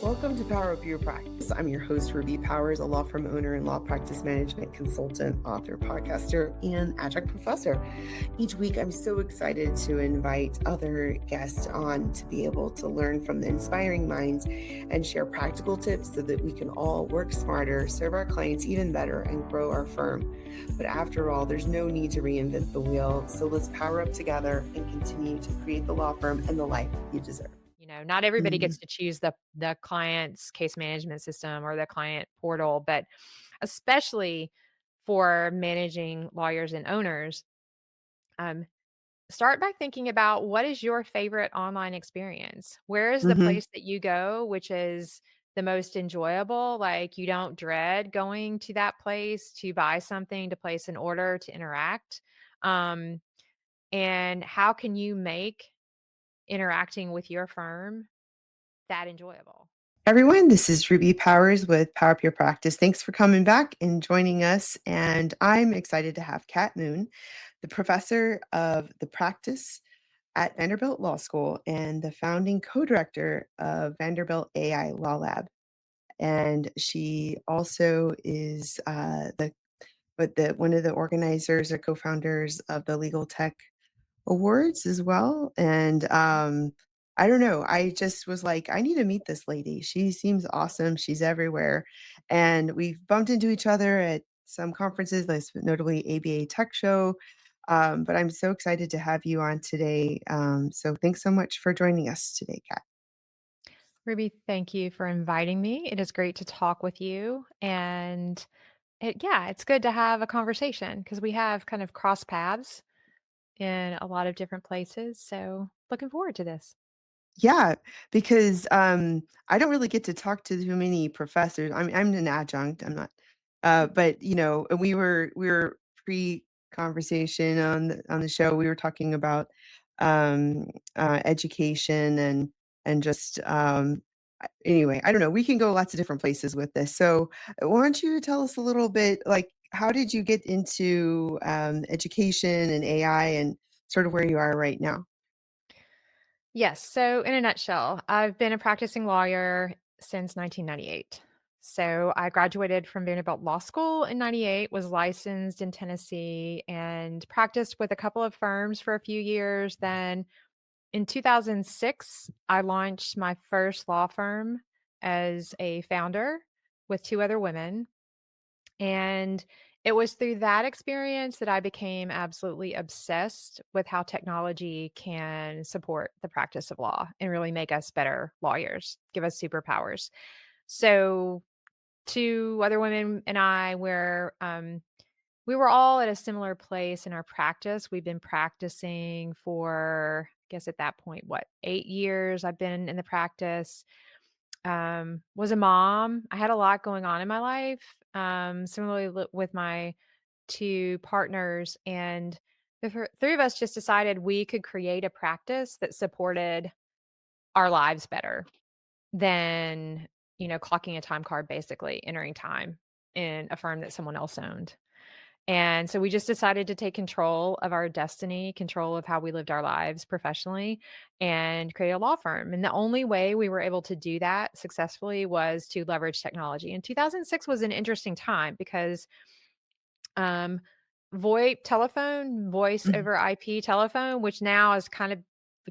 Welcome to Power Up Your Practice. I'm your host, Ruby Powers, a law firm owner and law practice management consultant, author, podcaster, and adjunct professor. Each week, I'm so excited to invite other guests on to be able to learn from the inspiring minds and share practical tips so that we can all work smarter, serve our clients even better, and grow our firm. But after all, there's no need to reinvent the wheel. So let's power up together and continue to create the law firm and the life you deserve. Not everybody Mhm. gets to choose the client's case management system or the client portal, but especially for managing lawyers and owners, um, start by thinking about what is your favorite online experience? Where is the Mhm. place that you go, which is the most enjoyable? Like you don't dread going to that place to buy something, to place an order, to interact. Um, and how can you make interacting with your firm that enjoyable? Everyone, this is Ruby Powers with Power Up Your Practice. Thanks for coming back and joining us. And I'm excited to have Kat Moon, the professor of the practice at Vanderbilt Law School and the founding co-director of Vanderbilt AI Law Lab. And she also is the one of the organizers or co-founders of the Legal Tech Awards as well, and, I don't know, I just was like, "I need to meet this lady. She seems awesome, she's everywhere," and we've bumped into each other at some conferences, most notably ABA Tech Show, but I'm so excited to have you on today, so thanks so much for joining us today, Kat. Ruby, thank you for inviting me. It is great to talk with you. And it's good to have a conversation because we have kind of cross paths in a lot of different places. So looking forward to this. Yeah, because, I don't really get to talk to too many professors. I'm an adjunct, I'm not, but, and we were pre-conversation on the show, we were talking about, education and just, anyway, I don't know, we can go lots of different places with this. So, why don't you tell us a little bit, like, how did you get into, education and AI and sort of where you are right now? Yes. So, in a nutshell, I've been a practicing lawyer since 1998. So, I graduated from Vanderbilt Law School in 98, was licensed in Tennessee, and practiced with a couple of firms for a few years. Then in 2006, I launched my first law firm as a founder with 2 other women, and it was through that experience that I became absolutely obsessed with how technology can support the practice of law and really make us better lawyers, give us superpowers. So, 2 other women and I we were all at a similar place in our practice. We've been practicing for, I guess at that point, what, 8 years I've been in the practice. Was a mom. I had a lot going on in my life. Similarly with my 2 partners, and the 3 of us just decided we could create a practice that supported our lives better than, clocking a time card, basically entering time in a firm that someone else owned. And so we just decided to take control of our destiny, control of how we lived our lives professionally, and create a law firm. And the only way we were able to do that successfully was to leverage technology. And 2006 was an interesting time because um, VoIP telephone, voice Mhm, over IP telephone, which now has kind of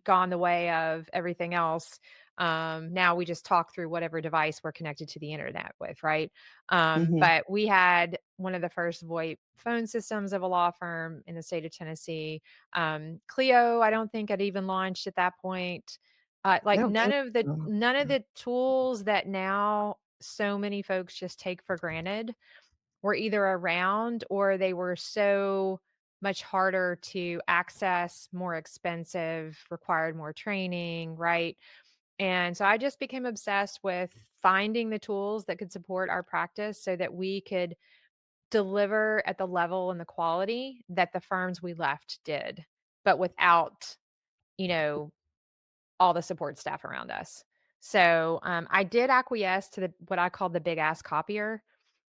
gone the way of everything else. Now we just talk through whatever device we're connected to the internet with, right? mhm. But we had one of the first VoIP phone systems of a law firm in the state of Tennessee. Clio, I don't think had even launched at that point. I Like don't none think of the so. none of the tools that now so many folks just take for granted were either around or they were so much harder to access, more expensive, required more training, right? And so I just became obsessed with finding the tools that could support our practice so that we could deliver at the level and the quality that the firms we left did, but without, you know, all the support staff around us. So I did acquiesce to what I called the big ass copier,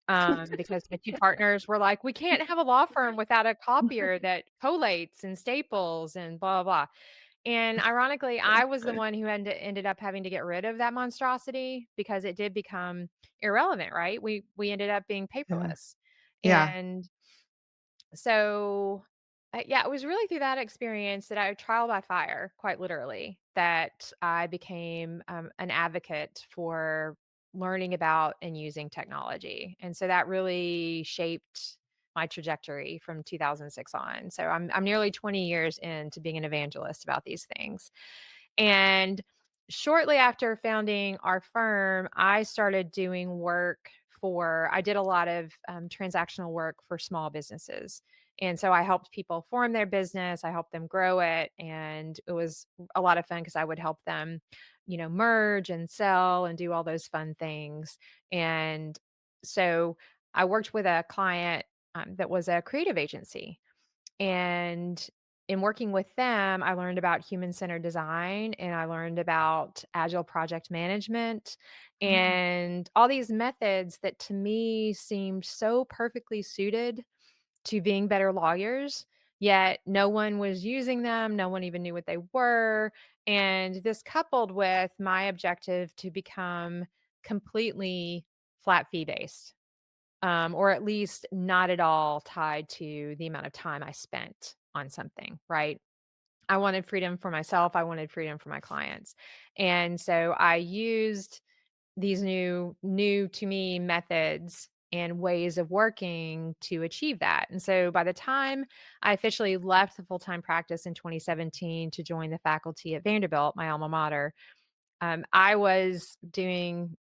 because my 2 partners were like, "We can't have a law firm without a copier that collates and staples and blah, blah, blah." And ironically, I was the one who ended up having to get rid of that monstrosity because it did become irrelevant, right? We ended up being Yeah. paperless. Yeah. And so, yeah, it was really through that experience that I trial by fire, quite literally, that I became an advocate for learning about and using technology. And so that really shaped my trajectory from 2006 on. So I'm nearly 20 years into being an evangelist about these things. And shortly after founding our firm, I started doing work I did a lot of transactional work for small businesses. And so I helped people form their business, I helped them grow it. And it was a lot of fun because I would help them, merge and sell and do all those fun things. And so I worked with a client that was a creative agency. And in working with them, I learned about human-centered design and I learned about agile project management and all these methods that to me seemed so perfectly suited to being better lawyers, yet no one was using them, no one even knew what they were. And this coupled with my objective to become completely flat fee based or at least not at all tied to the amount of time I spent on something, right? I wanted freedom for myself. I wanted freedom for my clients. And so I used these new to me methods and ways of working to achieve that. And so by the time I officially left the full-time practice in 2017 to join the faculty at Vanderbilt, my alma mater, I was doing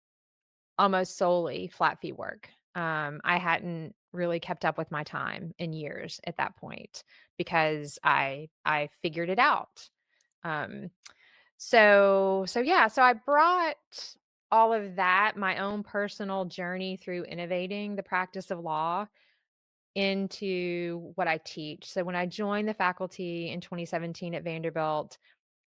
almost solely flat fee work. I hadn't really kept up with my time in years at that point because I figured it out. Um, so yeah, so I brought all of that, my own personal journey through innovating the practice of law into what I teach. So when I joined the faculty in 2017 at Vanderbilt,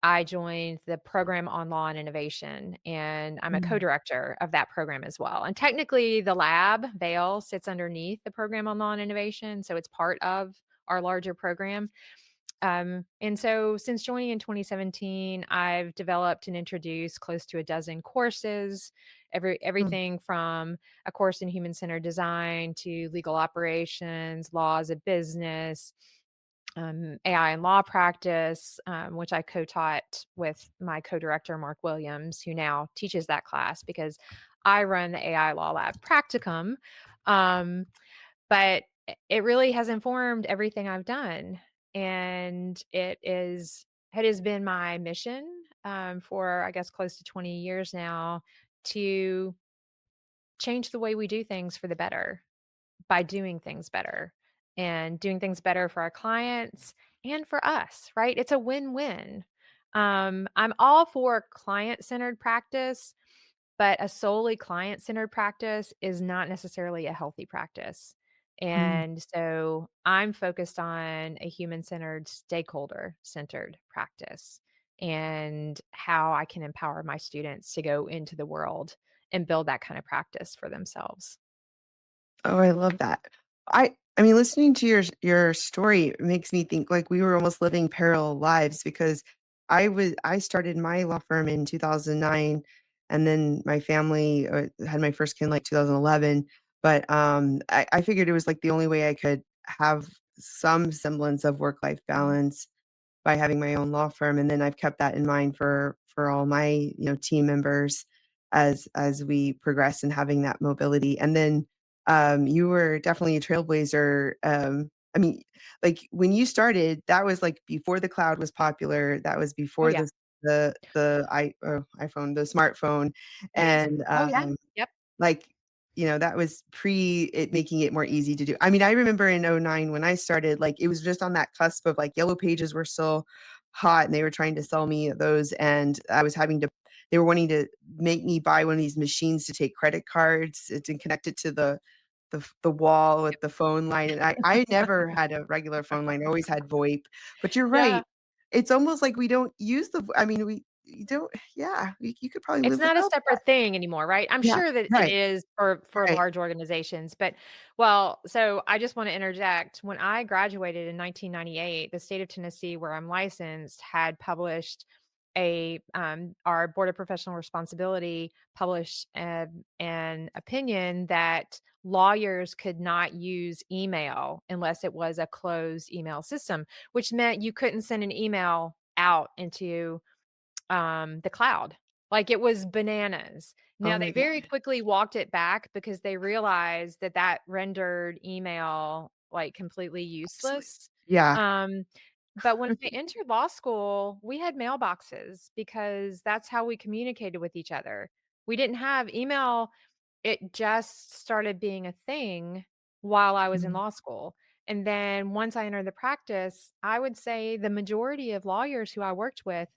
I joined the program on law and innovation, and I'm a Mm. co-director of that program as well. And technically, the lab, Vail, sits underneath the program on law and innovation, so it's part of our larger program. And so since joining in 2017, I've developed and introduced close to a dozen courses, Mm. everything from a course in human-centered design to legal operations, laws of business, AI and law practice, which I co-taught with my co-director, Mark Williams, who now teaches that class because I run the AI Law Lab practicum. Um, but it really has informed everything I've done. And it has been my mission for, I guess, close to 20 years now to change the way we do things for the better by doing things better and doing things better for our clients and for us, right? It's a win-win. I'm all for client-centered practice, but a solely client-centered practice is not necessarily a healthy practice. Mm. And so I'm focused on a human-centered, stakeholder-centered practice and how I can empower my students to go into the world and build that kind of practice for themselves. Oh, I love that. I mean, listening to your story makes me think like we were almost living parallel lives because I started my law firm in 2009, and then my family had my first kid in like 2011. But I figured it was like the only way I could have some semblance of work-life Mhm. balance by having my own law firm, and then I've kept that in mind for all my, team members as we progress in having that mobility. And then, you were definitely a trailblazer. I mean, like, when you started, that was, like, before the cloud was popular, that was Oh, before yeah. the iPhone, the smartphone, It is. and, Oh, yeah. Yep. like, that was pre it making it more easy to do. I mean, I remember in '09 when I started, like, it was just on that cusp of, like, Yellow Pages were still hot, and they were trying to sell me those, and I was having to they were wanting to make me buy one of these machines to take credit cards, to connect it to the wall with the phone line, and I never had a regular phone line, I always had VoIP. But you're Yeah. right. It's almost like we don't use I mean, you don't yeah, you could probably It's live not a without that. separate thing anymore, right? I'm Yeah, sure that it right, is for right. large organizations, but well, so I just wanna interject. When I graduated in 1998, the state of Tennessee, where I'm licensed, had published our Board of Professional Responsibility published an opinion that lawyers could not use email unless it was a closed email system, which meant you couldn't send an email out into the cloud. Like, it was bananas. Oh Now my they god. very quickly walked it back because they realized that that rendered email, like, completely Obsolete. useless. Yeah. Um, but when I entered law school, we had mailboxes because that's how we communicated with each other. We didn't have email. It just started being a thing while I was in Mhm. law school. And then once I entered the practice, I would say the majority of lawyers who I worked with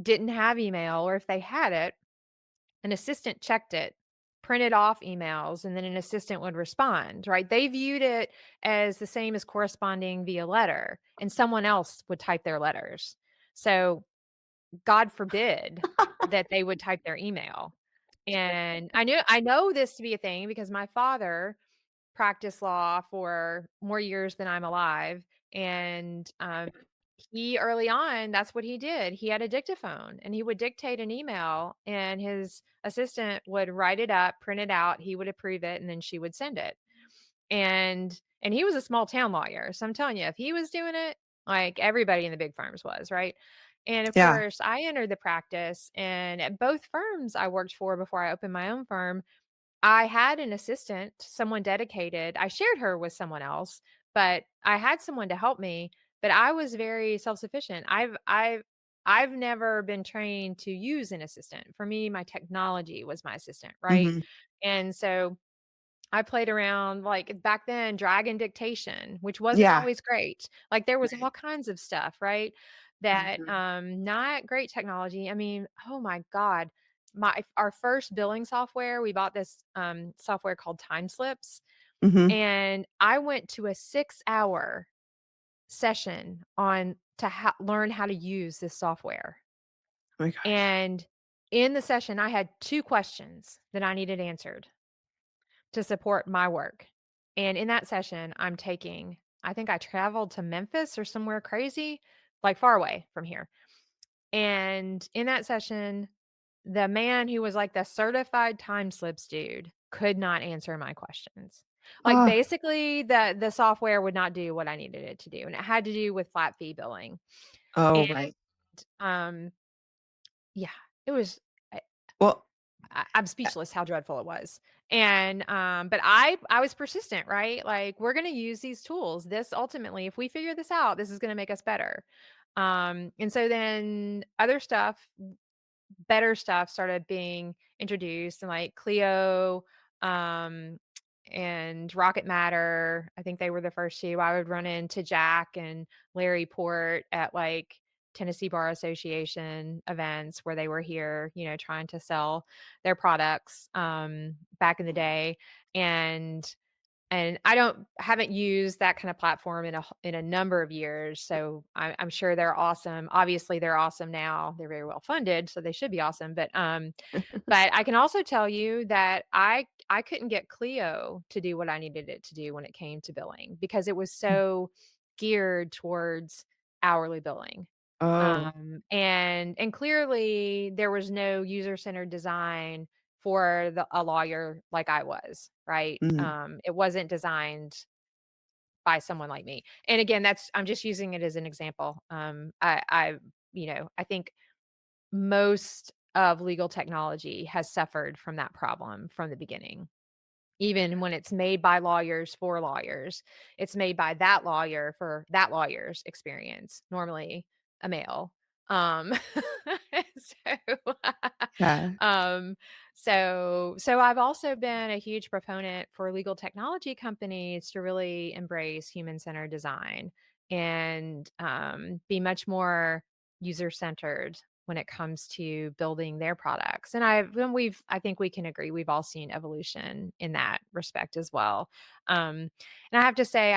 didn't have email, or if they had it, an assistant checked it, printed off emails, and then an assistant would respond, right? They viewed it as the same as corresponding via letter, and someone else would type their letters. So, God forbid that they would type their email. And I know this to be a thing because my father practiced law for more years than I'm alive, and, he early on, that's what he did. He had a dictaphone, and he would dictate an email, and his assistant would write it up, print it out, he would approve it, and then she would send it. And he was a small town lawyer, so I'm telling you, if he was doing it, like, everybody in the big firms was, right? And, of Yeah. course, I entered the practice, and at both firms I worked for before I opened my own firm, I had an assistant, someone dedicated. I shared her with someone else, but I had someone to help me, but I was very self-sufficient. I've never been trained to use an assistant. For me, my technology was my assistant, right? Mhm. And so I played around, like, back then, dragon dictation, which wasn't Yeah. always great. Like, there was Right. all kinds of stuff, right? That, Mhm. not great technology. I mean, oh my god. Our first billing software, we bought this, software called Time Slips, Mhm. and I went to a 6-hour session on to learn how to use this software. Oh my gosh. And in the session, I had 2 questions that I needed answered to support my work. And in that session, I think I traveled to Memphis or somewhere crazy, like far away from here. And in that session, the man who was like the certified time slips dude could not answer my questions. Like, Oh. basically the software would not do what I needed it to do, and it had to do with flat fee billing. Oh, And right. um yeah, it was Well, I'm speechless how dreadful it was. And, but I was persistent, right? Like, we're gonna use these tools. This ultimately, if we figure this out, this is gonna make us better. And so then other stuff, better stuff started being introduced and like Clio, um, and Rocket Matter. I think they were the first 2. I would run into Jack and Larry Port at like Tennessee Bar Association events where they were here, trying to sell their products back in the day. And I haven't used that kind of platform in a number of years, so I'm sure they're awesome. Obviously, they're awesome now. They're very well funded, so they should be awesome. But I can also tell you that I couldn't get Clio to do what I needed it to do when it came to billing because it was so geared towards hourly billing. oh. And clearly there was no user-centered design for a lawyer like I was, right? Mhm. It wasn't designed by someone like me. And again, I'm just using it as an example. I think most of legal technology has suffered from that problem from the beginning. Even when it's made by lawyers for lawyers, it's made by that lawyer for that lawyer's experience, normally a male. Um, so, Yeah. um, so I've also been a huge proponent for legal technology companies to really embrace human-centered design and, be much more user-centered when it comes to building their products. I think we can agree we've all seen evolution in that respect as well. And I have to say,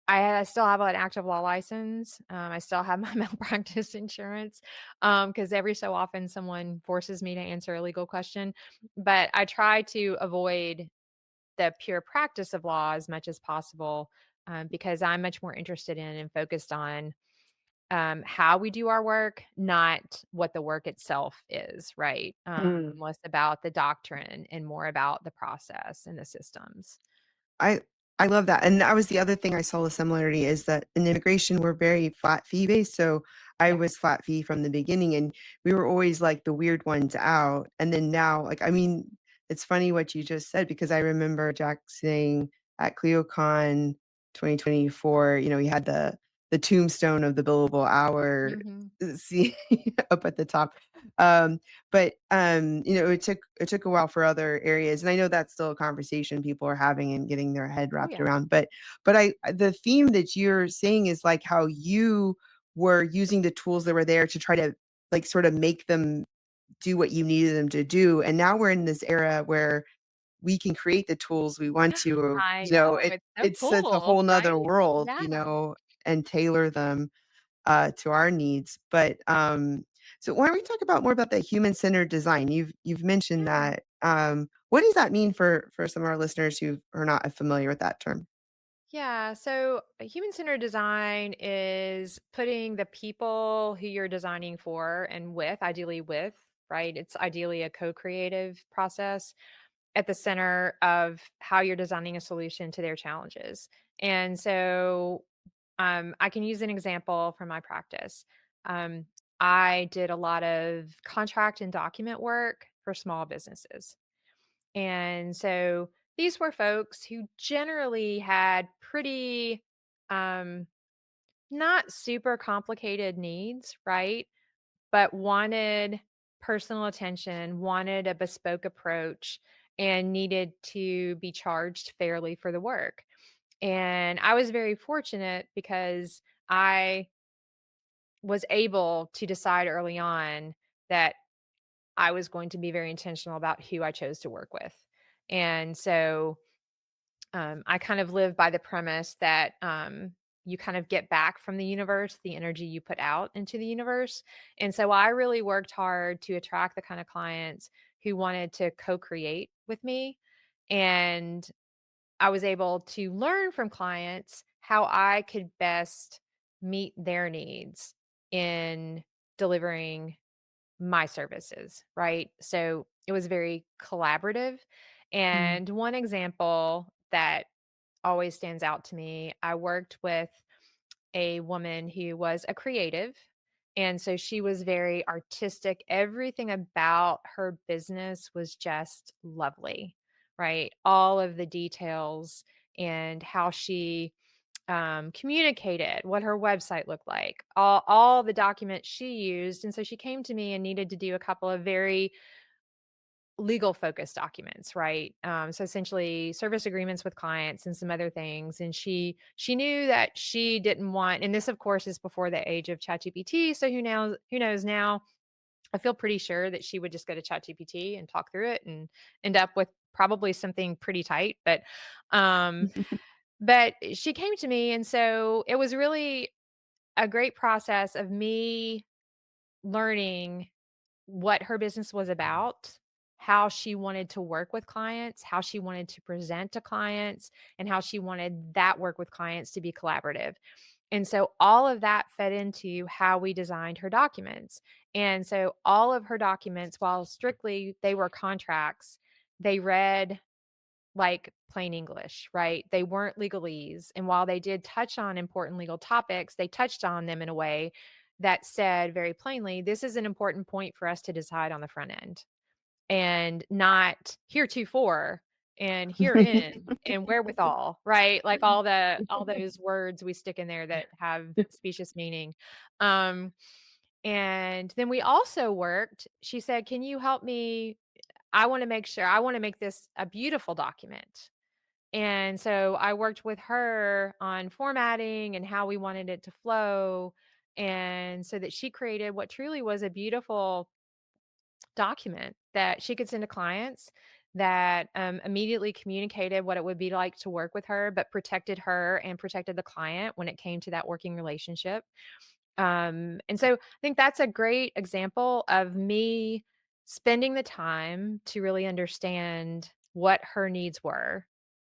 I still have an active law license. I still have my malpractice insurance, because every so often someone forces me to answer a legal question. But I try to avoid the pure practice of law as much as possible, because I'm much more interested in and focused on how we do our work, not what the work itself is, right? Less about the doctrine and more about the process and the systems. I I love that, and that was the other thing I saw the similarity is that in immigration, we're very flat fee based, so I Yeah. was flat fee from the beginning, and we were always, like, the weird ones out, and then now, like, I mean, it's funny what you just said because I remember Jack saying at CleoCon 2024, he had the tombstone of the billable hour, Mhm. see up at the top, um, but, it took a while for other areas, and I know that's still a conversation people are having and getting their head Oh, wrapped yeah. around, but the theme that you're saying is, like, how you were using the tools that were there to try to, like, sort of make them do what you needed them to do, and now we're in this era where we can create the tools we want to, I know, it's so it's a cool, whole 'nother right? world, Yeah. and tailor them to our needs. But so why don't we talk about more about the human-centered design? You've mentioned Yeah. that. What does that mean for some of our listeners who are not familiar with that term? Yeah, so human-centered design is putting the people who you're designing for and with, ideally with, right? It's ideally a co-creative process at the center of how you're designing a solution to their challenges. And so I can use an example from my practice. Um, I did a lot of contract and document work for small businesses. And so these were folks who generally had pretty um, not super complicated needs, right? But wanted personal attention, wanted a bespoke approach, and needed to be charged fairly for the work. And I was very fortunate because I was able to decide early on that I was going to be very intentional about who I chose to work with. And so I kind of live by the premise that you kind of get back from the universe the energy you put out into the universe. And so I really worked hard to attract the kind of clients who wanted to co create with me. And I was able to learn from clients how I could best meet their needs in delivering my services, right? So it was very collaborative. Mm, And one example that always stands out to me, I worked with a woman who was a creative. And so she was very artistic. Everything about her business was just lovely, right? All of the details and how she communicated, what her website looked like, all the documents she used. And so she came to me and needed to do a couple of very legal focused documents, right? So essentially service agreements with clients and some other things. And she knew that she didn't want, and this of course is before the age of ChatGPT. So who knows now? I feel pretty sure that she would just go to ChatGPT and talk through it and end up with probably something pretty tight. Um, but she came to me, and so it was really a great process of me learning what her business was about, how she wanted to work with clients, how she wanted to present to clients, and how she wanted that work with clients to be collaborative. And so all of that fed into how we designed her documents. And so all of her documents, while strictly they were contracts, they read like plain English, right? They weren't legalese. And while they did touch on important legal topics, they touched on them in a way that said very plainly, this is an important point for us to decide on the front end and not heretofore and herein and wherewithal, right? Like all those words we stick in there that have specious meaning. Um, and then we also worked, she said, can you help me? I want to make this a beautiful document. And so I worked with her on formatting and how we wanted it to flow. And so that she created what truly was a beautiful document that she could send to clients that immediately communicated what it would be like to work with her, but protected her and protected the client when it came to that working relationship. And so I think that's a great example of me spending the time to really understand what her needs were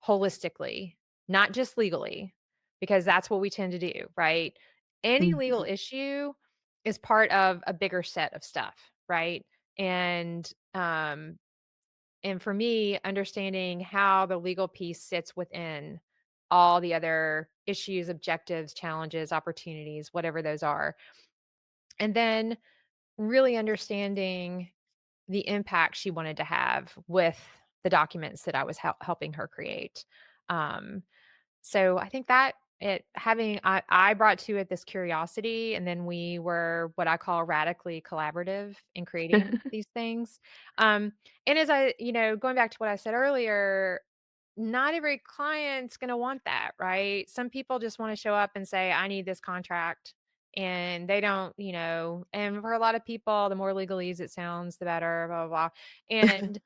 holistically, not just legally, because that's what we tend to do, right? Any legal Mhm. issue is part of a bigger set of stuff, right? And um and for me, understanding how the legal piece sits within all the other issues, objectives, challenges, opportunities, whatever those are. And then really understanding the impact she wanted to have with the documents that I was helping her create. Um, so I think that it having I brought to it this curiosity, and then we were what I call radically collaborative in creating these things. Um, and as going back to what I said earlier, not every client's going to want that, right? Some people just want to show up and say, I need this contract. And they don't, and for a lot of people, the more legalese it sounds, the better, blah, blah, blah. And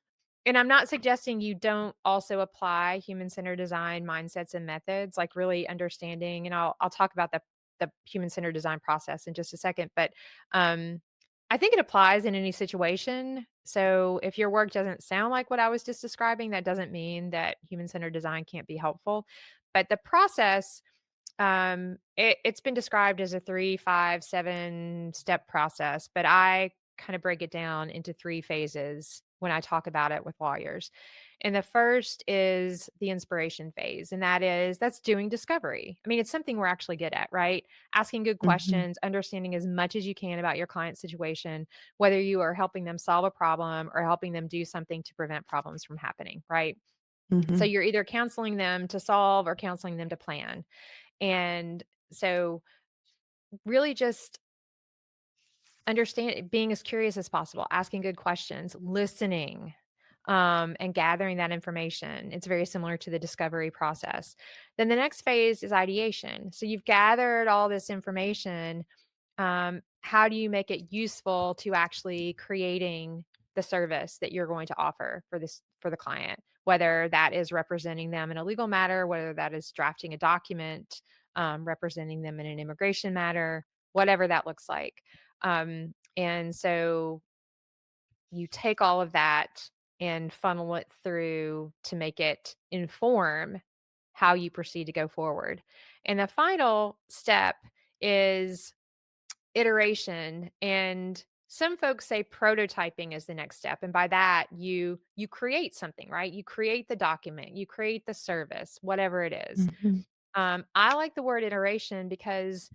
and I'm not suggesting you don't also apply human-centered design mindsets and methods, like really understanding, and I'll talk about the human-centered design process in just a second, but um I think it applies in any situation. So if your work doesn't sound like what I was just describing, that doesn't mean that human-centered design can't be helpful. But the process, it's been described as a 3, 5, 7-step process, but I kind of break it down into 3 phases when I talk about it with lawyers. And the first is the inspiration phase, and that's doing discovery. I mean, it's something we're actually good at, right? Asking good Mhm. questions, understanding as much as you can about your client's situation, whether you are helping them solve a problem or helping them do something to prevent problems from happening, right? So Mhm. you're either counseling them to solve or counseling them to plan. And so really just understand being as curious as possible, asking good questions, listening, and gathering that information. It's very similar to the discovery process. Then the next phase is ideation. So you've gathered all this information. How do you make it useful to actually creating the service that you're going to offer for the client? Whether that is representing them in a legal matter, whether that is drafting a document, representing them in an immigration matter, whatever that looks like. And so you take all of that and funnel it through to make it inform how you proceed to go forward. And the final step is iteration, and some folks say prototyping is the next step, and by that you create something, right? You create the document, you create the service, whatever it is. Mhm. I like the word iteration because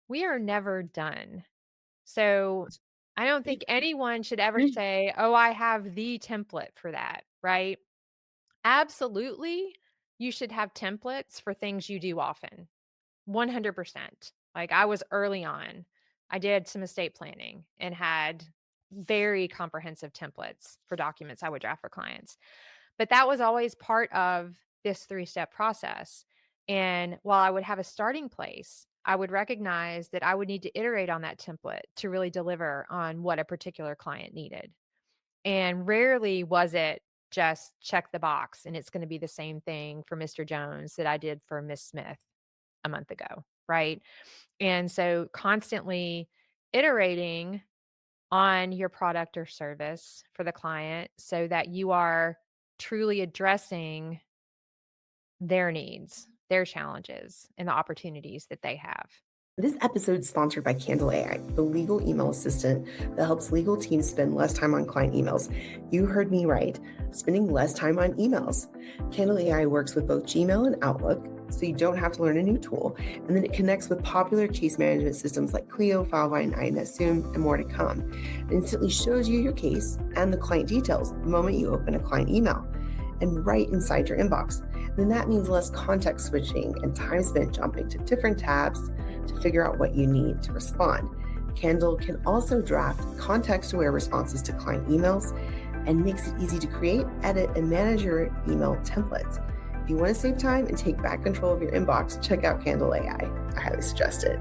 we are never done. So, I don't think anyone should ever say, "Oh, I have the template for that," right? Absolutely, you should have templates for things you do often. 100%. Like, I was early on. I did some estate planning and had very comprehensive templates for documents I would draft for clients. But that was always part of this 3-step process. And while I would have a starting place, I would recognize that I would need to iterate on that template to really deliver on what a particular client needed. And rarely was it just check the box and it's going to be the same thing for Mr. Jones that I did for Miss Smith a month ago, right? And so constantly iterating on your product or service for the client so that you are truly addressing their needs, their challenges, and the opportunities that they have. This episode is sponsored by Candle AI, the legal email assistant that helps legal teams spend less time on client emails. You heard me right, spending less time on emails. Candle AI works with both Gmail and Outlook, so you don't have to learn a new tool. And then it connects with popular case management systems like Clio, Filevine, INSSoom, and more to come. It instantly shows you your case and the client details the moment you open a client email and right inside your inbox. Then that means less context switching and time spent jumping to different tabs to figure out what you need to respond. Candle can also draft context aware responses to client emails and makes it easy to create, edit, and manage your email templates. If you want to save time and take back control of your inbox, check out Candle AI. I highly suggest it.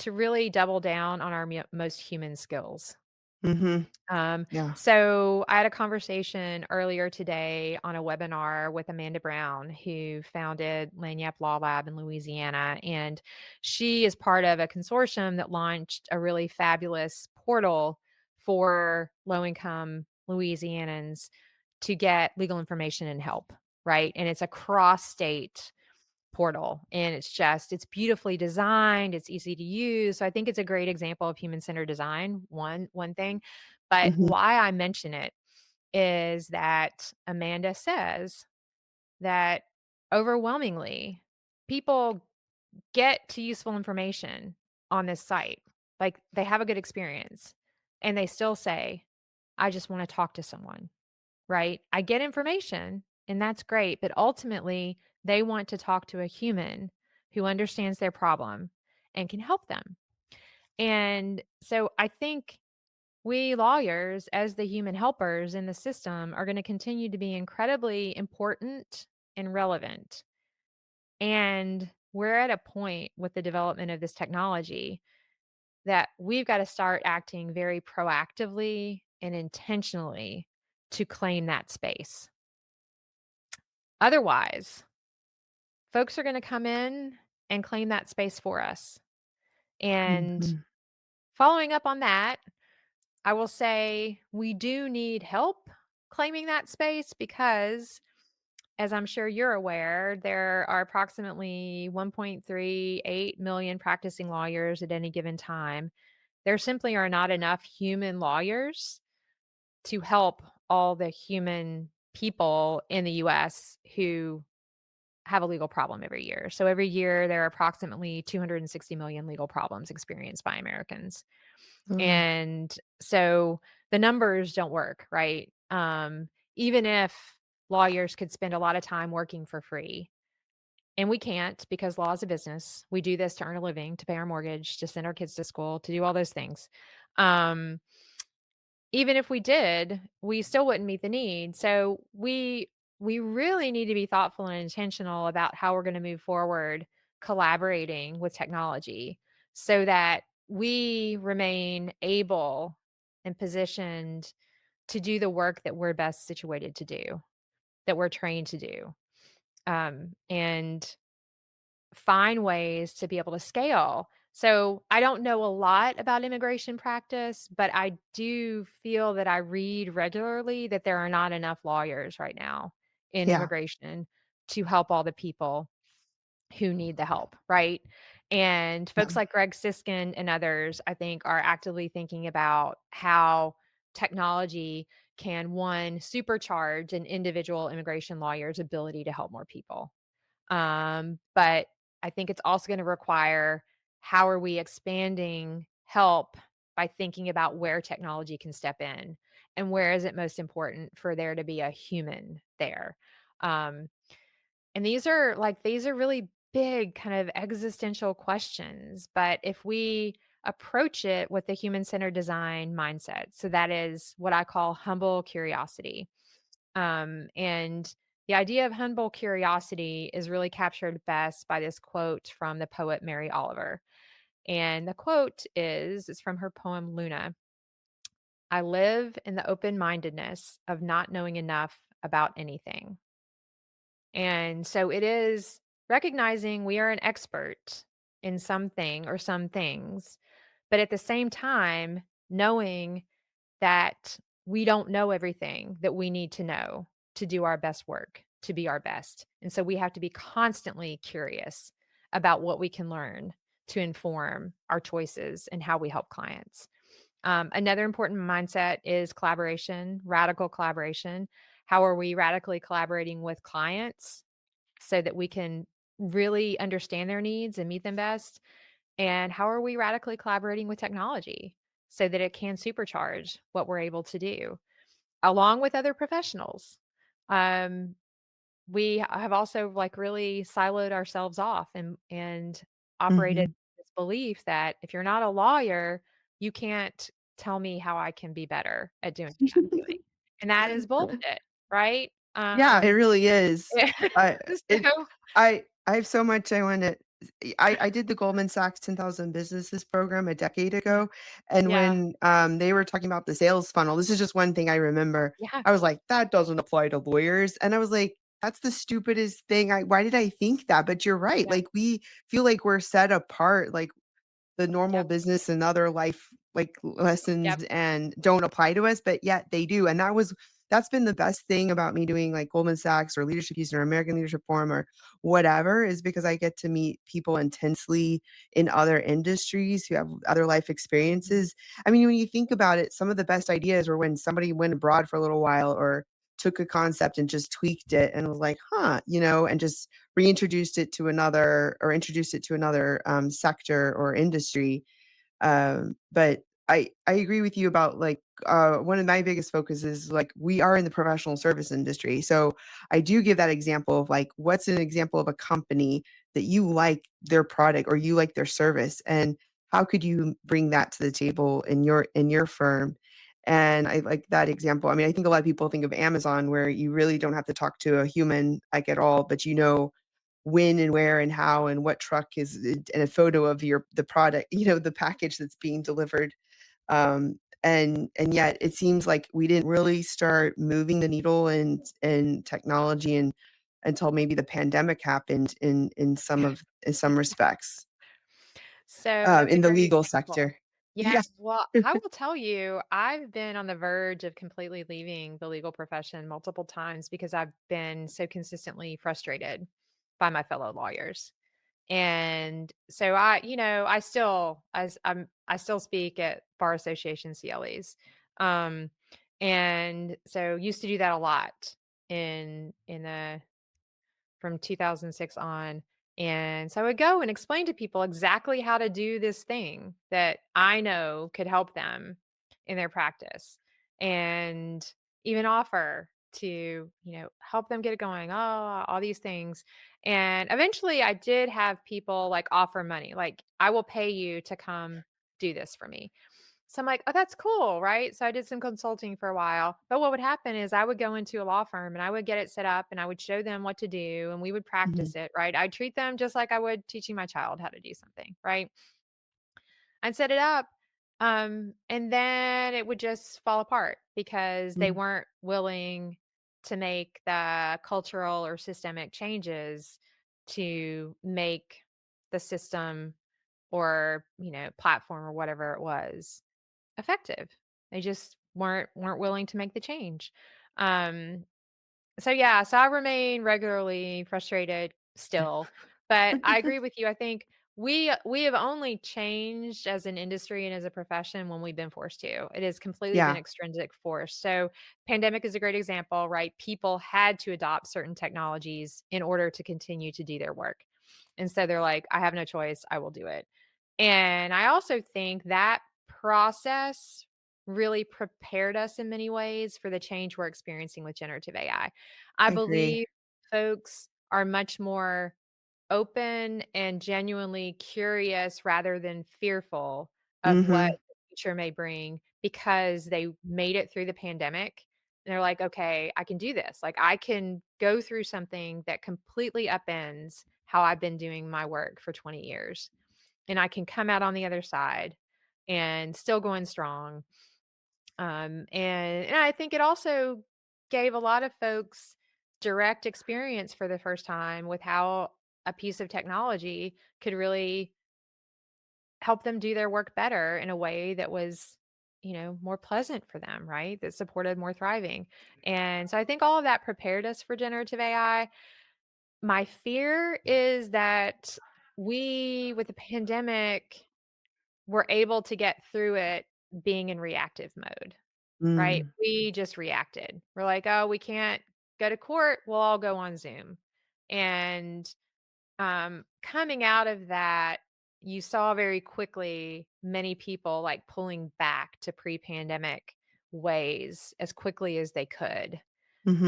to really double down on our most human skills. Mhm. Um, Yeah. so I had a conversation earlier today on a webinar with Amanda Brown, who founded Lanyap Law Lab in Louisiana. And she is part of a consortium that launched a really fabulous portal for low income Louisianans to get legal information and help. Right. And it's a cross state portal, and it's beautifully designed, it's easy to use. So I think it's a great example of human-centered design, one thing. But Mhm. why I mention it is that Amanda says that overwhelmingly people get to useful information on this site. Like, they have a good experience and they still say, I just want to talk to someone. Right? I get information and that's great, but ultimately they want to talk to a human who understands their problem and can help them. And so I think we lawyers, as the human helpers in the system, are going to continue to be incredibly important and relevant. And we're at a point with the development of this technology that we've got to start acting very proactively and intentionally to claim that space. Otherwise, folks are gonna come in and claim that space for us. And Mhm. following up on that, I will say we do need help claiming that space because, as I'm sure you're aware, there are approximately 1.38 million practicing lawyers at any given time. There simply are not enough human lawyers to help all the human people in the US who have a legal problem every year. So every year there are approximately 260 million legal problems experienced by Americans. Oh. And so the numbers don't work, right? Even if lawyers could spend a lot of time working for free, and we can't because law is a business. We do this to earn a living, to pay our mortgage, to send our kids to school, to do all those things. Um, Even if we did, we still wouldn't meet the need. So we really need to be thoughtful and intentional about how we're going to move forward collaborating with technology so that we remain able and positioned to do the work that we're best situated to do, that we're trained to do. And find ways to be able to scale. So I don't know a lot about immigration practice, but I do feel that I read regularly that there are not enough lawyers right now in Yeah. immigration to help all the people who need the help, right? And Yeah. folks like Greg Siskin and others, I think, are actively thinking about how technology can, one, supercharge an individual immigration lawyer's ability to help more people. But I think it's also gonna require, how are we expanding help by thinking about where technology can step in, and where is it most important for there to be a human there? Um, and these are really big kind of existential questions, but if we approach it with the human-centered design mindset, so that is what I call humble curiosity. And the idea of humble curiosity is really captured best by this quote from the poet Mary Oliver. And the quote it's from her poem Luna. I live in the open mindedness of not knowing enough about anything. And so it is recognizing we are an expert in something or some things, but at the same time, knowing that we don't know everything that we need to know to do our best work, to be our best. And so we have to be constantly curious about what we can learn to inform our choices and how we help clients. Another important mindset is collaboration, radical collaboration. How are we radically collaborating with clients so that we can really understand their needs and meet them best? And how are we radically collaborating with technology so that it can supercharge what we're able to do along with other professionals? Um, we have also like really siloed ourselves off and operated Mhm. this belief that if you're not a lawyer, you can't tell me how I can be better at doing what I'm doing. And that is bullshit, right? Yeah, it really is. I it So I have so much I wanna I did the Goldman Sachs 10,000 Businesses program a decade Yeah. ago, and Yeah. when, they were talking about the sales funnel, this is just one thing I remember. Yeah. I was like, "That doesn't apply to lawyers," and I was like, "That's the stupidest thing, why did I think that?" But you're right, Yeah. like, we feel like we're set apart, like, the normal Yep. business and other life, like, Yep. lessons and don't apply to us, but yet they do, and that's been the best thing about me doing, like, Goldman Sachs or Leadership Houston or American Leadership Forum or whatever, is because I get to meet people intensely in other industries who have other life Mhm. experiences. I mean, when you think about it, some of the best ideas were when somebody went abroad for a little while or took a concept and just tweaked it and was like, "Huh," and just reintroduced it to another or introduced it to another, sector or industry. But I agree with you about, like, one of my biggest focuses, like, we are in the professional service industry, so I do give that example of, like, what's an example of a company that you like their product or you like their service, and how could you bring that to the table in your firm? And I like that example. I mean, I think a lot of people think of Amazon where you really don't have to talk to a human, like, at all, but you know when and where and how and what truck is it and a photo of the product, the package that's being delivered. And yet it seems like we didn't really start moving the needle in technology and until maybe the pandemic happened in some respects, So, it's a in the great legal example. sector. Yeah, Yes. well, I will tell you, I've been on the verge of completely leaving the legal profession multiple times because I've been so consistently frustrated by my fellow lawyers. And so I still speak at bar association CLEs. Um, and so used to do that a lot in the from 2006 on. And so I would go and explain to people exactly how to do this thing that I know could help them in their practice and even offer to, help them get it going. Oh, all these things. And eventually I did have people like offer money, like, I will pay you to come do this for me. So I'm like, "Oh, that's cool," right? So I did some consulting for a while, but what would happen is I would go into a law firm and I would get it set up and I would show them what to do and we would Mhm, practice it, right? I'd treat them just like I would teaching my child how to do something, right? I'd set it up, and then it would just fall apart because they mhm, weren't willing to make the cultural or systemic changes to make the system or, platform or whatever it was effective. They just weren't willing to make the change. Um, so yeah, so I remain regularly frustrated still, but I agree with you. I think we have only changed as an industry and as a profession when we've been forced to. It has completely been yeah, extrinsic force. So pandemic is a great example, right? People had to adopt certain technologies in order to continue to do their work. And so they're like, I have no choice, I will do it. And I also think that process really prepared us in many ways for the change we're experiencing with generative AI. I I agree. believe folks are much more open and genuinely curious rather than fearful of what Mhm, the future may bring because they made it through the pandemic. And they're like, okay, I can do this. Like, I can go through something that completely upends how I've been doing my work for 20 years. And I can come out on the other side and still going strong. And I think it also gave a lot of folks direct experience for the first time with how a piece of technology could really help them do their work better in a way that was, more pleasant for them, right? That supported more thriving. And so I think all of that prepared us for generative AI. My fear is that with the pandemic, were able to get through it being in reactive mode. Right? mm, We just reacted. We're like, "Oh, we can't go to court, we'll all go on Zoom." And, coming out of that, you saw very quickly many people, like, pulling back to pre-pandemic ways as quickly as they could.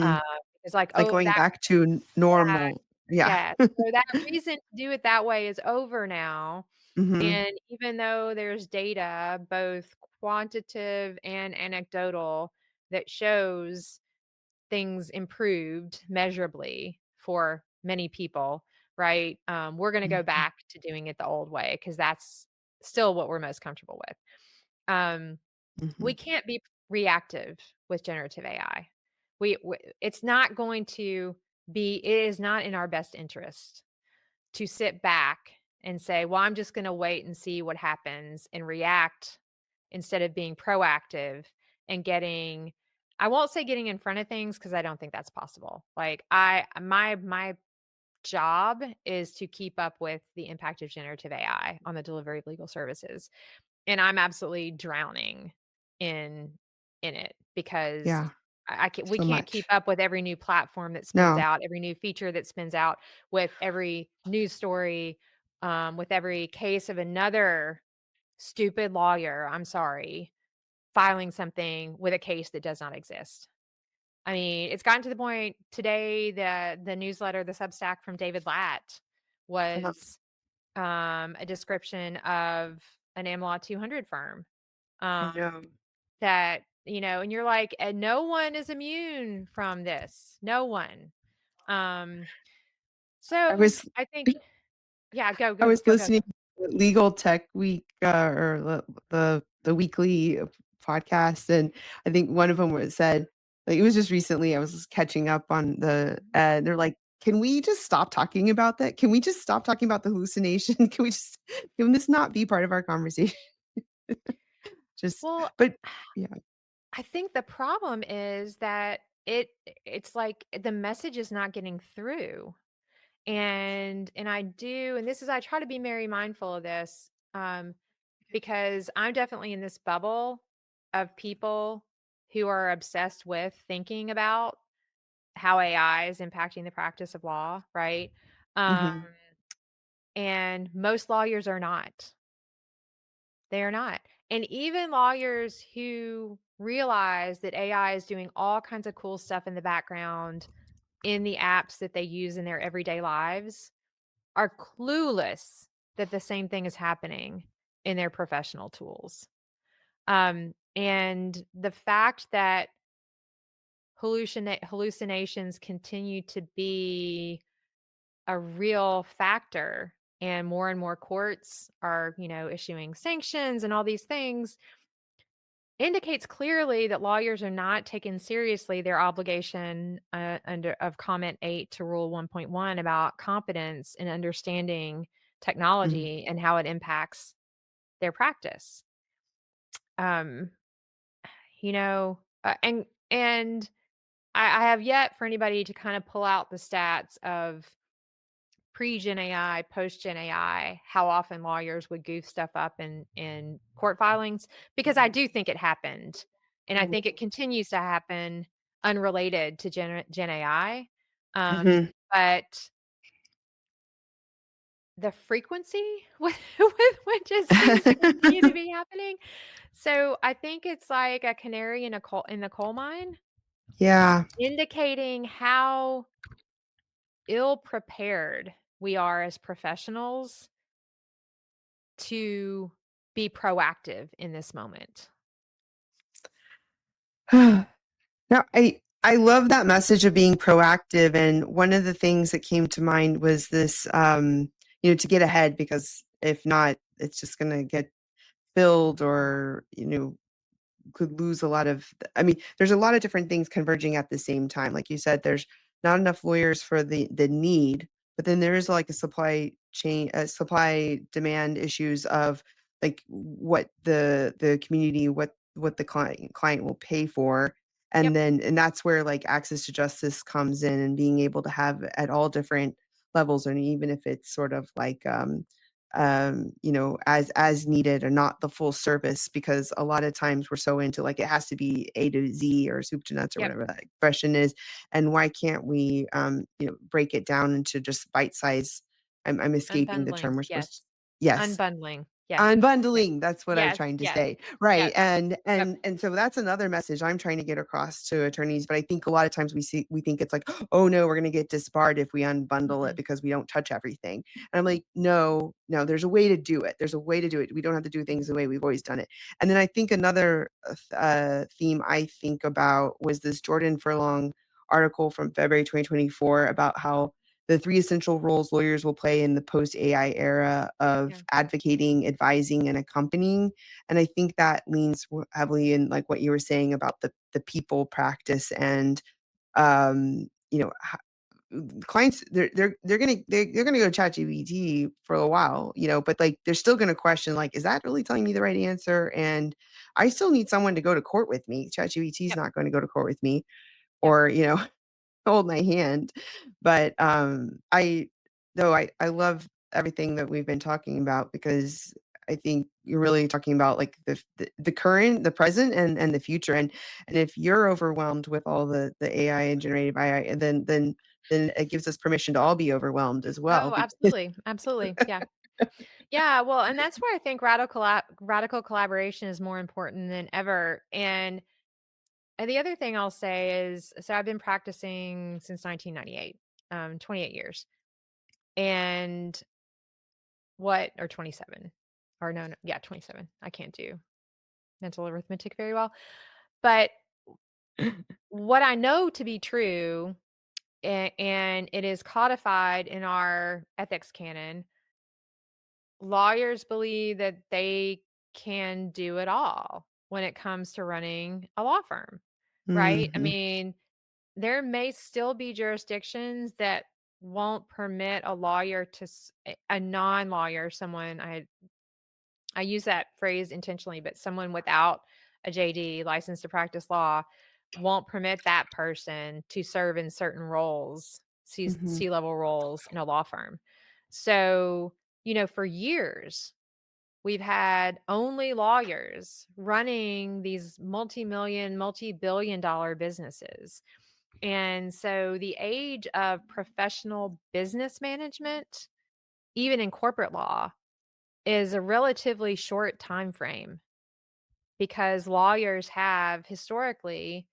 Uh, mhm. it's like, Like "Oh, going that." back to Yeah, normal. Yeah. yeah. So that reason to do it that way is over now, Mhm, and even though there's data, both quantitative and anecdotal, that shows things improved measurably for many people, right? We're going to go Mhm. back to doing it the old way because that's still what we're most comfortable with. Um, we Mhm. can't be reactive with generative AI. It's not going to be. It is not in our best interest to sit back and say, "Well, I'm just going to wait and see what happens and react instead of being proactive and getting." I won't say getting in front of things because I don't think that's possible. Like my job is to keep up with the impact of generative AI on the delivery of legal services. And I'm absolutely drowning in it because Yeah, we so can't keep much. up with every new platform that spins No. out, every new feature that spins out, with every news story, with every case of another stupid lawyer, I'm sorry, filing something with a case that does not exist. I mean, it's gotten to the point today that the newsletter, the Substack from David Latt Uh-huh. was a description of an AmLaw 200 firm I um, know. that, and you're like, and no one is immune from this. No one. Um, I so was I think, yeah, go, I go, was go, go, listening go. to Legal Tech Week, or the weekly podcast, and I think one of them was said, like, it was just recently, I was just catching up on Mhm. they're like, "Can we just stop talking about that? Can we just stop talking about the hallucination? Can this not be part of our conversation?" Just Well, but yeah. I think the problem is that it's like the message is not getting through. And I try to be very mindful of this, because I'm definitely in this bubble of people who are obsessed with thinking about how AI is impacting the practice of law, right? Um, Mhm, and most lawyers are not. They are not. And even lawyers who realize that AI is doing all kinds of cool stuff in the background in the apps that they use in their everyday lives are clueless that the same thing is happening in their professional tools. And the fact that hallucinations continue to be a real factor and more courts are, issuing sanctions and all these things indicates clearly that lawyers are not taking seriously their obligation under of comment 8 to rule 1.1 about competence and understanding mhm. technology and how it impacts their practice. Um, and I have yet for anybody to kind of pull out the stats of pre-Gen AI, post-Gen AI, how often lawyers would goof stuff up in court filings, because I do think it happened, and I think it continues to happen unrelated to Gen AI, Mhm. but the frequency with which it seems to continue to be happening. So, I think it's like a canary in the coal mine, Yeah. indicating how ill prepared we are as professionals to be proactive in this moment. No, I love that message of being proactive, and one of the things that came to mind was this, to get ahead, because if not, it's just gonna get filled, or, could lose a lot of there's a lot of different things converging at the same time. Like you said, there's not enough lawyers for the need, but then there is like a supply demand issues of, like, what the community, what the client will pay for. Yep, And that's where, like, access to justice comes in, and being able to have at all different levels, and even if it's sort of like, as needed, or not the full service, because a lot of times we're so into, like, it has to be A to Z, or soup to nuts, or yep. whatever that expression is. And why can't we, break it down into just bite size? I'm escaping the Unbundling, term we're supposed to. yes. Yes. Unbundling, yes. Yeah. Unbundling, that's what I was Yes, trying to yes, say. yes. Right, and Yep. and and so that's another message I'm trying to get across to attorneys, but I think a lot of times we think it's like, "Oh, no, we're gonna get disbarred if we unbundle it Mm-mm. because we don't touch everything." And I'm like, "No, no, there's a way to do it. There's a way to do it. We don't have to do things the way we've always done it." And then I think another, theme I think about was this Jordan Furlong article from February 2024 about how the 3 essential roles lawyers will play in the post-AI era of Yeah. advocating, advising, and accompanying, and I think that leans heavily in, like, what you were saying about the people practice and, you know, clients they're gonna go to ChatGPT for a while, but, like, they're still gonna question, like, "Is that really telling me the right answer?" And I still need someone to go to court with me. ChatGPT is Yep. not gonna go to court with me Yep. or, hold my hand. But, I love everything that we've been talking about because I think you're really talking about, like, the current, the present, and the future, and if you're overwhelmed with all the AI and generative AI, then it gives us permission to all be overwhelmed as well Oh, because absolutely. Absolutely. Yeah. Yeah, well, and that's why I think radical collaboration is more important than ever. And the other thing I'll say is, so I've been practicing since 1998, 28 years. And what, or 27, or no, no, yeah, 27. I can't do mental arithmetic very well. But what I know to be true, and it is codified in our ethics canon, lawyers believe that they can do it all when it comes to running a law firm, right? I Mhm, mean, there may still be jurisdictions that won't permit a lawyer to a non-lawyer, someone I use that phrase intentionally, but someone without a JD, license to practice law, won't permit that person to serve in certain roles, mhm, C-level roles in a law firm. So, for years, we've had only lawyers running these multi-million, multi-billion dollar businesses. And so the age of professional business management, even in corporate law, is a relatively short time frame because lawyers have historically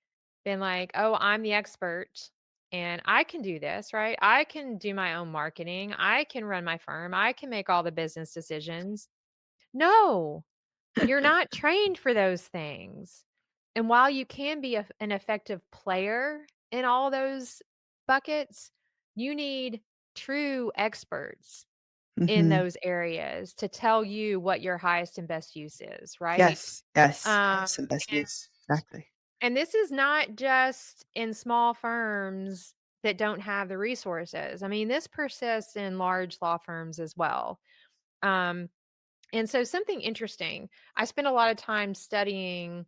been like, "Oh, I'm the expert and I can do this, right? I can do my own marketing. I can run my firm. I can make all the business decisions." No, you're not trained for those things. And while you can be an effective player in all those buckets, you need true experts in mhm. those areas to tell you what your highest and best use is, right? Yes, yes, Um, highest and best and use, exactly. and this is not just in small firms that don't have the resources. I mean, this persists in large law firms as well. Um, and so something interesting, I spent a lot of time studying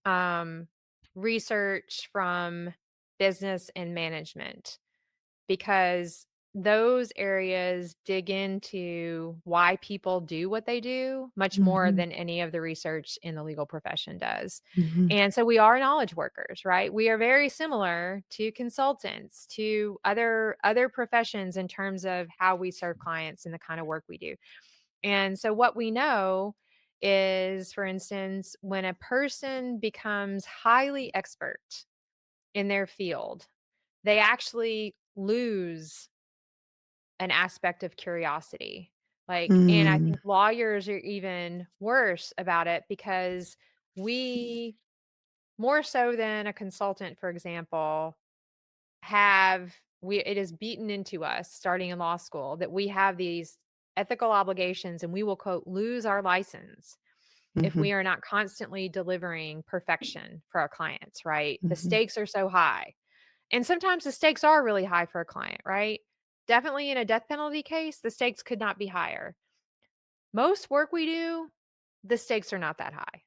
um, research from business and management because those areas dig into why people do what they do much more Mhm, than any of the research in the legal profession does. mhm, And so we are knowledge workers, right? We are very similar to consultants, to other professions in terms of how we serve clients and the kind of work we do. And so what we know is, for instance, when a person becomes highly expert in their field, they actually lose an aspect of curiosity. Like, and I mm, think lawyers are even worse about it because we, more so than a consultant, for example, it is beaten into us starting in law school that we have these ethical obligations and we will quote lose our license if mhm, we are not constantly delivering perfection for our clients, right? The mhm, stakes are so high. And sometimes the stakes are really high for a client, right? Definitely in a death penalty case, the stakes could not be higher. Most work we do, the stakes are not that high.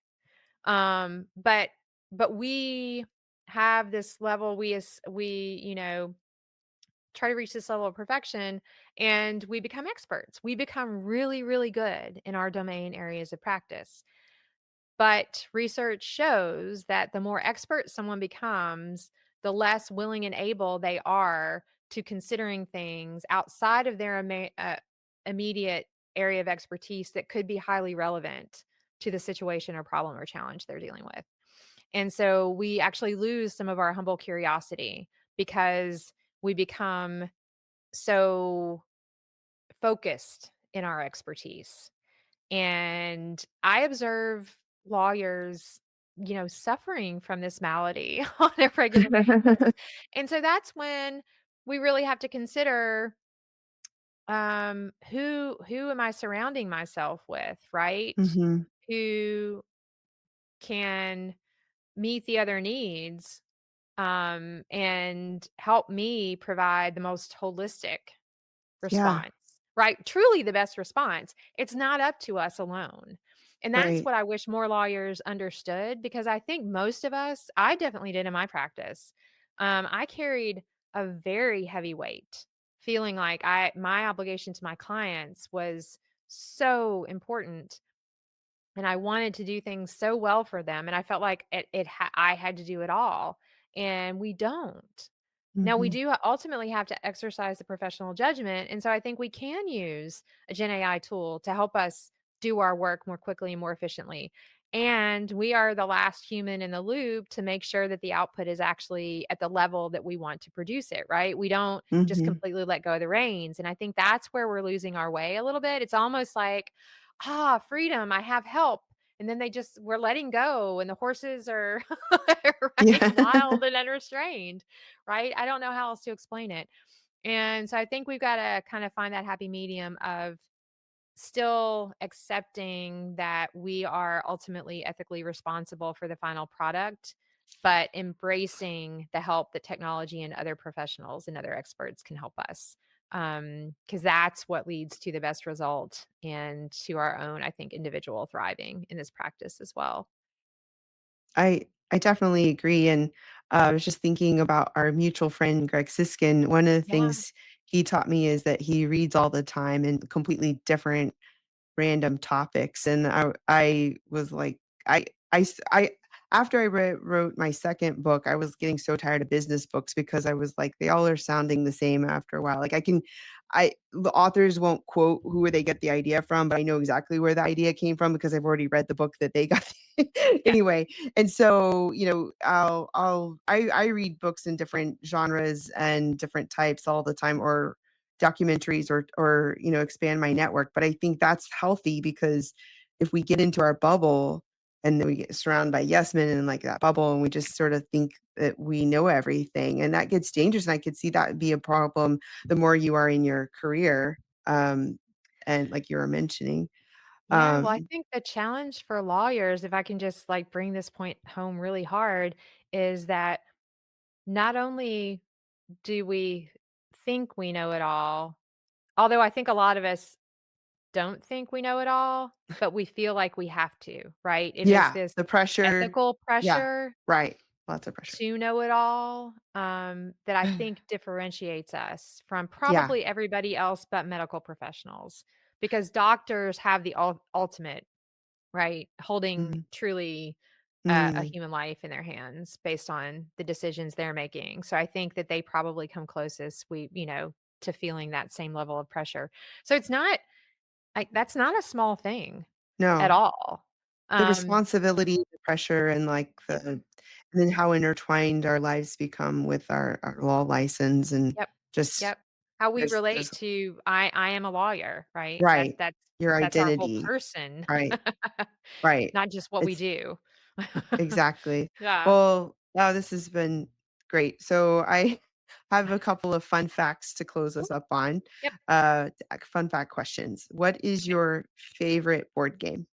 But we have this level, we try to reach this level of perfection and we become experts. We become really, really good in our domain areas of practice. But research shows that the more expert someone becomes, the less willing and able they are to considering things outside of their immediate area of expertise that could be highly relevant to the situation or problem or challenge they're dealing with. And so we actually lose some of our humble curiosity because we become so focused in our expertise. And I observe lawyers, suffering from this malady on a regular basis. And so that's when we really have to consider who am I surrounding myself with, right? Mhm. Who can meet the other needs, and help me provide the most holistic Yeah, response, right? Truly the best response. It's not up to us alone. And that's right. what I wish more lawyers understood, because I think most of us, I definitely did in my practice. I carried a very heavy weight, feeling like my obligation to my clients was so important, and I wanted to do things so well for them, and I felt like I had to do it all, and we don't. Now we Mhm. do ultimately have to exercise the professional judgment, and so I think we can use a Gen AI tool to help us do our work more quickly and more efficiently. And we are the last human in the loop to make sure that the output is actually at the level that we want to produce it, right? We don't just Mhm. completely let go of the reins, and I think that's where we're losing our way a little bit. It's almost like, freedom, I have help. And then we're letting go and the horses are Yeah. running wild and unrestrained, right? I don't know how else to explain it. And so I think we've got to kind of find that happy medium of still accepting that we are ultimately ethically responsible for the final product, but embracing the help that technology and other professionals and other experts can help us. Because that's what leads to the best result and to our own, I think, individual thriving in this practice as well. I definitely agree, and, I was just thinking about our mutual friend, Greg Siskin. One of the Yeah. things he taught me is that he reads all the time and completely different random topics, and I was like, I after I wrote my second book, I was getting so tired of business books because I was like, they all are sounding the same after a while. Like I the authors won't quote who they get the idea from, but I know exactly where the idea came from because I've already read the book that they got. Yeah. Anyway, and so, I read books in different genres and different types all the time, or documentaries, or expand my network. But I think that's healthy because if we get into our bubble and then we get surrounded by yes men in like that bubble and we just sort of think that we know everything, and that gets dangerous, and I could see that be a problem the more you are in your career, um, and like you were mentioning. Yeah, well, I Um, think the challenge for lawyers, if I can just like bring this point home really hard, is that not only do we think we know it all, although I think a lot of us don't think we know it all, but we feel like we have to, right? It is yeah, this the pressure. ethical Yeah, pressure right. Lots of pressure. to know it all, that I think differentiates us from Yeah. probably everybody else but medical professionals, because doctors have the ultimate, right? Holding Mhm. truly a Mm. human life in their hands based on the decisions they're making. So I think that they probably come closest, to feeling that same level of pressure. So it's not like that's not a small thing at No. all. The Um, responsibility, the pressure, and, like, yep, and then how intertwined our lives become with our law license and yep, just yep. How we relate there's to I am a lawyer, right? right. Your That's our whole identity. person, Right, right. not just what we It's do. exactly. Yeah. Well, wow, this has been great. So I have a couple of fun facts to close us Ooh, up on. yep. Fun fact questions. What is Okay. your favorite board game?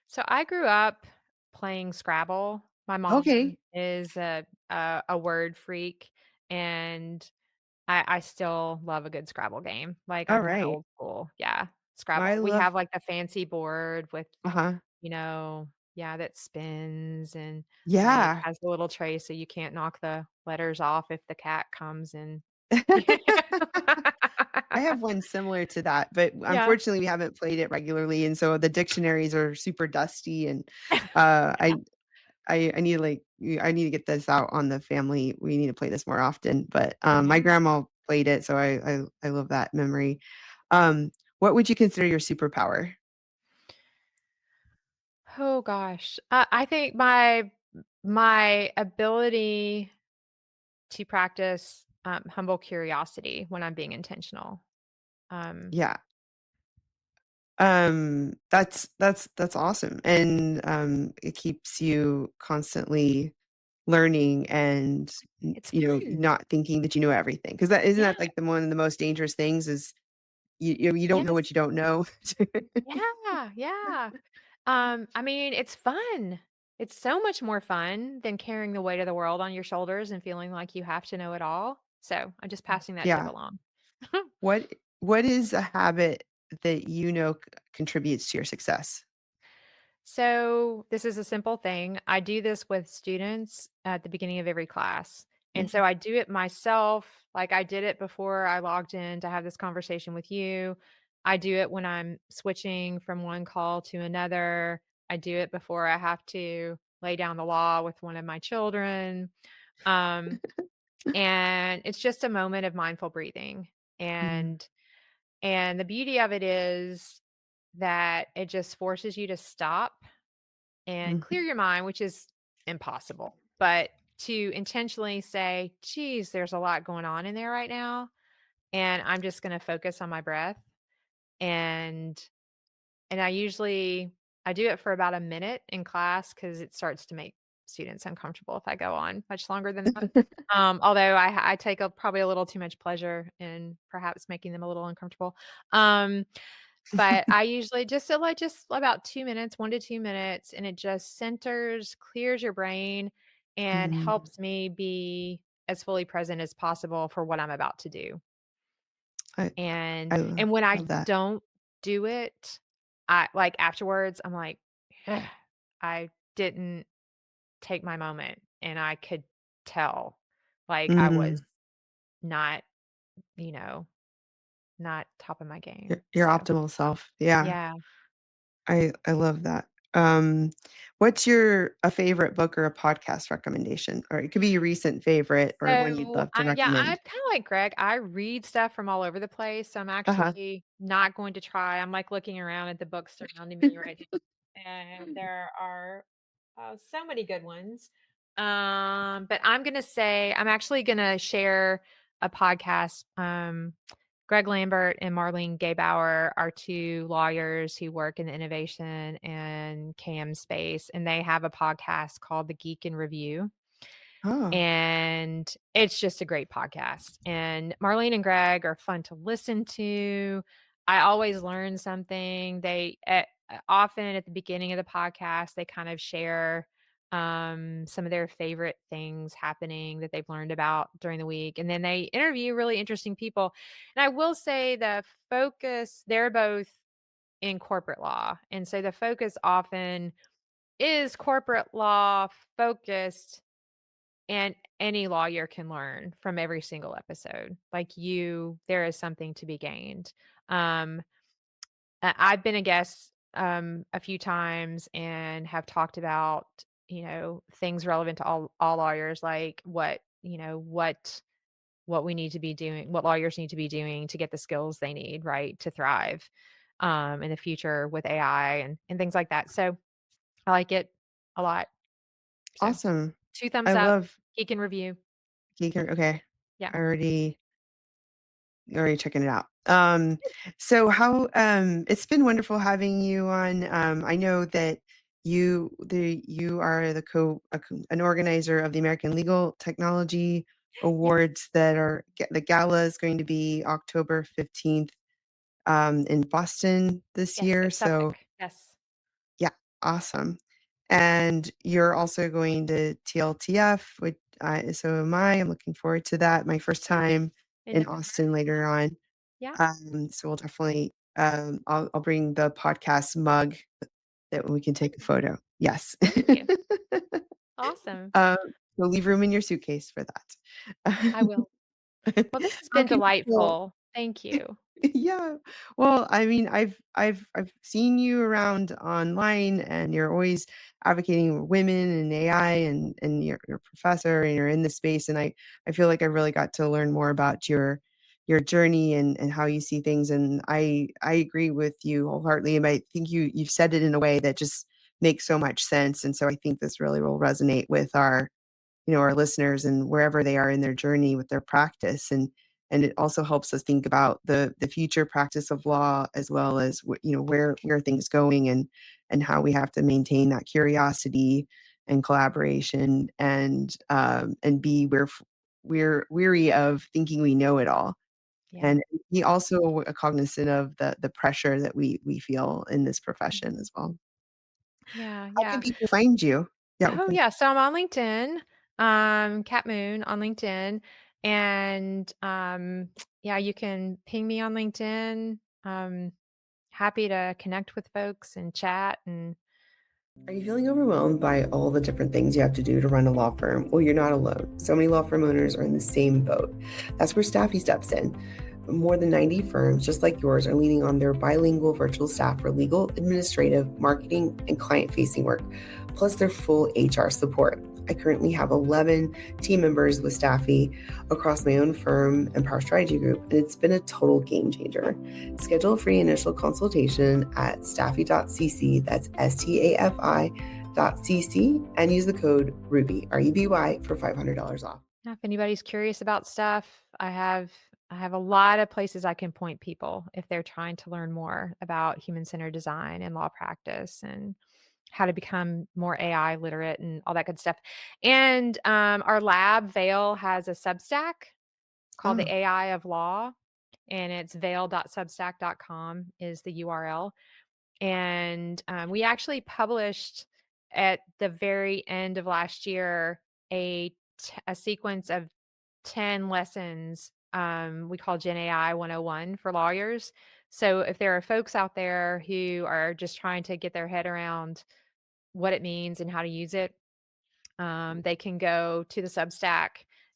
So I grew up playing Scrabble. My mom Okay. is a word freak, and I still love a good Scrabble game. Like, I'm kinda Alright. old school. Yeah, I Scrabble. We love have, like, the fancy board with, uh-huh. yeah, that spins and, right, Yeah. has the little tray so you can't knock the letters off if the cat comes and I have one similar to that, but Yeah. unfortunately, we haven't played it regularly, and so the dictionaries are super dusty, and, uh, I I need to, I need to get this out on the family. We need to play this more often, but, my Yeah. grandma played it, so I love that memory. What would you consider your superpower? Oh gosh. I think my ability to practice, humble curiosity when I'm being intentional. Um, Yeah. That's awesome, and, it keeps you constantly learning and, it's fun. not thinking that you know everything. Because that isn't Yeah. that, like, the one of the most dangerous things is you don't know Yes. what you don't know. Yeah, yeah. I mean, it's fun. It's so much more fun than carrying the weight of the world on your shoulders and feeling like you have to know it all. So, I'm just passing that tip Yeah. along. What what is a habit that you know contributes to your success? So, this is a simple thing. I do this with students at the beginning of every class. And so Mhm. I do it myself. Like I did it before I logged in to have this conversation with you. I do it when I'm switching from one call to another. I do it before I have to lay down the law with one of my children. Um, and it's just a moment of mindful breathing. Mhm. And the beauty of it is that it just forces you to stop and clear Mhm. your mind, which is impossible. But to intentionally say, geez, there's a lot going on in there right now. And I'm just going to focus on my breath. And, and I do it for about a minute in class because it starts to make students uncomfortable if I go on much longer than that. Although I take probably a little too much pleasure in perhaps making them a little uncomfortable. Um, but I usually just about 2 minutes, 1 to 2 minutes, and it just centers, clears your brain, and Mm. helps me be as fully present as possible for what I'm about to do. I And when I love that. don't do it, I like, afterwards, I'm like, "Ugh, I didn't take my moment," and I could tell, like, I was Mm. not, you know, not top of my game. Your So, optimal self. Yeah. yeah. I love that. What's your a favorite book or a podcast recommendation? Or it could be your recent favorite or one you'd So, love to I'm recommend. kinda like Greg, I read stuff from all over the place, so I'm Uh-huh. actually not going to try. I'm, like, looking around at the books surrounding me right now, and there are, so many good ones. But I'm actually gonna share a podcast. Greg Lambert and Marlene Gaybauer are 2 lawyers who work in the innovation and KM space, and they have a podcast called The Geek in Review. Oh. And it's just a great podcast. And Marlene and Greg are fun to listen to. I always learn something. Often at the beginning of the podcast, they kind of share some of their favorite things happening that they've learned about during the week. And then they interview really interesting people. And I will say they're both in corporate law. And so the focus often is corporate law focused, and any lawyer can learn from every single episode. There is something to be gained. Um, I've been a guest a few times and have talked about, things relevant to all lawyers, like what we need to be doing, what lawyers need to be doing to get the skills they need, right, to thrive in the future with AI and things like that. So I like it a lot. So Awesome. two I thumbs up. love Geek and review. geeker. Okay. Yeah. I already checking it out. So how it's been wonderful having you on. I know that you are an organizer of the American Legal Technology Yes. Awards the gala is going to be October 15th in Boston this Yes, year. at So Suffolk. Yes. yeah, awesome. And you're also going to TLTF, which so am I. I'm looking forward to that. My first Yeah, time in in November. Austin later on. Yeah. So we'll definitely, I'll bring the podcast mug that we can take a Great. photo. Yes. Thank you. Awesome. Um, so leave room in your suitcase for that. I will. Well, this has been Okay, well, delightful. Thank you. yeah. Well, I mean, I've seen you around online, and you're always advocating women and AI, and you're a professor and you're in this space, and I feel like I really got to learn more about your journey and how you see things, and I agree with you wholeheartedly, and I think you've said it in a way that just makes so much sense, and so I think this really will resonate with our listeners and wherever they are in their journey with their practice, and it also helps us think about the future practice of law as well as where things going and how we have to maintain that curiosity and collaboration and be we're weary of thinking we know it all. Yeah. and be also cognizant of the pressure that we feel in this profession Mhm. as well. Yeah, How can yeah. people find you? Yeah, Oh, go yeah, so I'm on LinkedIn, Cat Moon on LinkedIn, and, yeah, you can ping me on LinkedIn. Happy to connect with folks and chat and Are you feeling overwhelmed by all the different things you have to do to run a law firm? Well, you're not alone. So many law firm owners are in the same boat. That's where Staffy steps in. More than 90 firms, just like yours, are leaning on their bilingual virtual staff for legal, administrative, marketing, and client facing work, plus their full HR support. I currently have 11 team members with Staffy across my own firm and Power Strategy Group, and it's been a total game changer. Schedule a free initial consultation at staffy.cc, that's STAFI.cc, and use the code RUBY, RUBY, for $500 off. yeah, if anybody's curious about stuff, I have a lot of places I can point people if they're trying to learn more about human-centered design and law practice and how to become more AI literate and all that good stuff. And, our lab, Veil, has a Substack called Oh, the AI of Law, and it's veil.substack.com is the URL. And, we actually published at the very end of last year a sequence of 10 lessons, we call Gen AI 101 for lawyers. So if there are folks out there who are just trying to get their head around what it means and how to use it, they can go to the Substack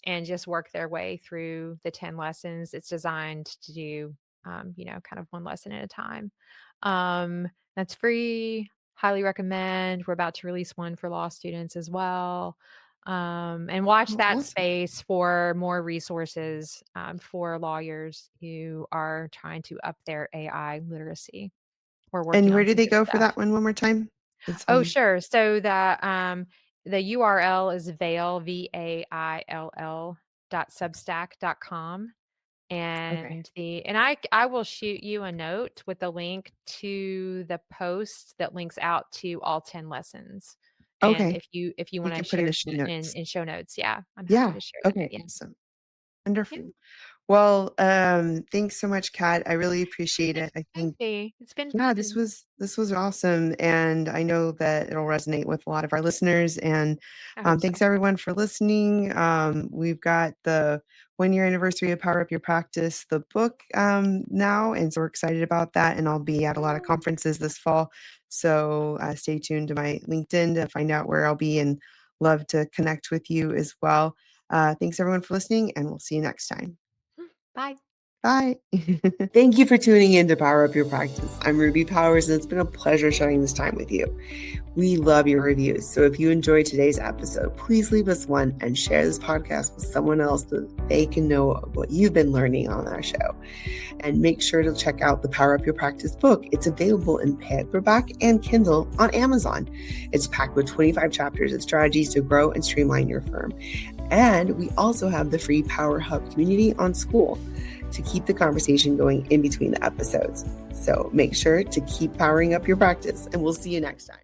and just work their way through the 10 lessons. It's designed to do, kind of one lesson at a time. That's free. Highly recommend. We're about to release one for law students as well. And watch well, that awesome. space for more resources for lawyers who are trying to up their AI literacy. We're And working where on did some they good go for stuff. that one more time? It's Oh, on. sure. So the URL is Vail, VAILL .substack.com. Okay. And I will shoot you a note with a link to the post that links out to all 10 lessons. And Okay. if you You wanna can put in share the show notes. in show notes, yeah, I'm happy Yeah. to share that. Okay. Yeah. Awesome. Yeah. Wonderful. Well, thanks so much, Kat. I really appreciate Thanks it. I for having think, me. It's been yeah, this fun. was this was awesome, and I know that it'll resonate with a lot of our listeners. And I hope so. thanks everyone for listening. We've got the 1 year anniversary of Power Up Your Practice, the book now, and so we're excited about that. And I'll be at a lot of Yay. conferences this fall, so stay tuned to my LinkedIn to find out where I'll be, and love to connect with you as well. Thanks everyone for listening, and we'll see you next time. Bye. Bye. Thank you for tuning in to Power Up Your Practice. I'm Ruby Powers, and it's been a pleasure sharing this time with you. We love your reviews. So if you enjoyed today's episode, please leave us one and share this podcast with someone else so that they can know what you've been learning on our show. And make sure to check out the Power Up Your Practice book. It's available in paperback and Kindle on Amazon. It's packed with 25 chapters of strategies to grow and streamline your firm. And we also have the free Power Hub community on School to keep the conversation going in between the episodes. So make sure to keep powering up your practice, and we'll see you next time.